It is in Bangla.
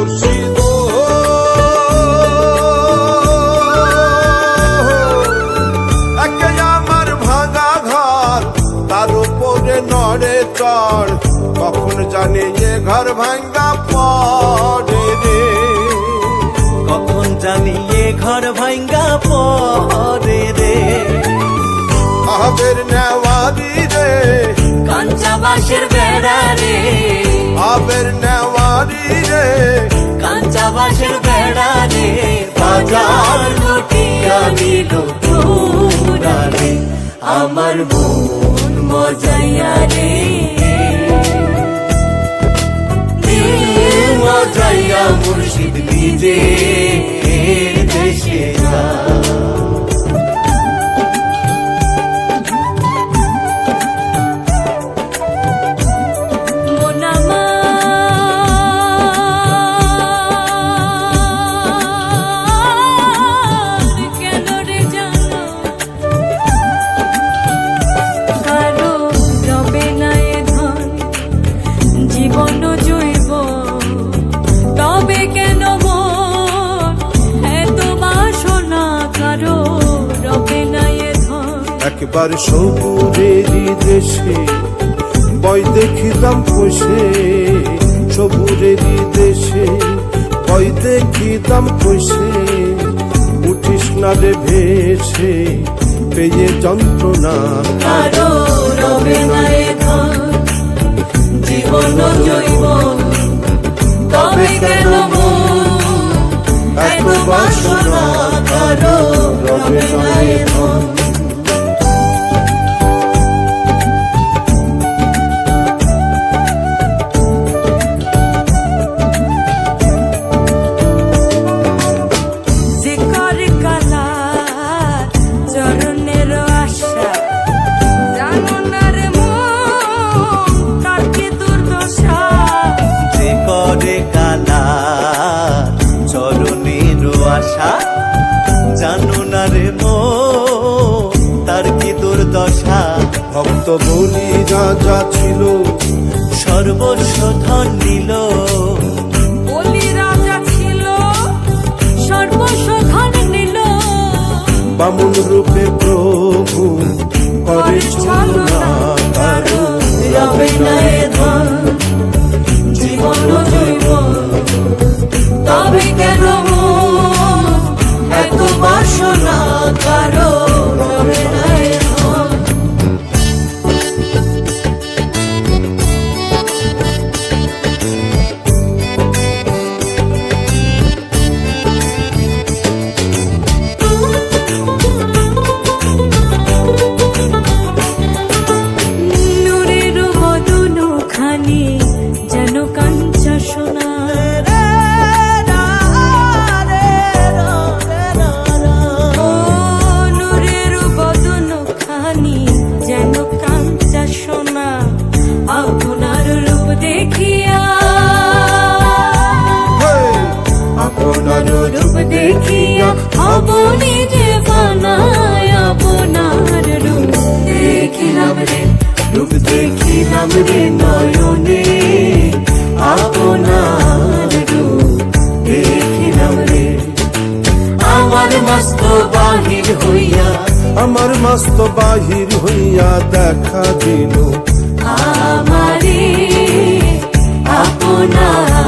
মুর্শিদ একে আমার ভাঙা ঘর, তার উপরে নড়ে চড়, কখন জানি এ ঘর ভাঙ্গা পড়ে রে, কখন জানি এ ঘর ভাঙ্গা পড়ে রে। আবের নেওয়ারি রে, কাঞ্চা বাঁশের বেড়া রে, আবের নেওয়ারি রে, কাঞ্চা বাঁশের বেড়া রে, বাজার লুটিয়া নিল পুরা রে, আমার মন মজাইয়া রে, মজাইয়া মুর্শিদ নিজের দেশে যা। একবার সবুরেরই দেশে বই দেখিতাম কষে, সবুরেরই দেশে বই দেখিতাম কষে, উঠিস না রে ভেসে পেয়ে যন্ত্রণা, কারো রবে না এ ধন, জীবন জৈবন, তবে কেন এত বাসনা, কারো রবে না এ ধন। জানো না রে মো তার কি দুর্দশা, ভক্ত বলি রাজা ছিল সর্বস্ব ধন নিল, বলি রাজা ছিল সর্বস্ব ধন নিল, বামুন রূপে প্রভু করে ছলনা, কারো রবে না এ ধন, জীবন জৈবন, তবে কেন এত বাসনা, কারো রবে না এ ধন। নূরের বদন খানি যেন কাঞ্চা সোনা, আপনার রূপ দেখিয়া, আপনার রূপ দেখিয়া হব নিজে বানায়, আপনার রূপ দেখিলাম রে, রূপ দেখিলাম রে নয়নে, আপনার রূপ দেখিলাম রে, আমার মস্ত বাহির হইয়া, আমার মস্ত বাহির হইয়া দেখা দিল আমারে আপনার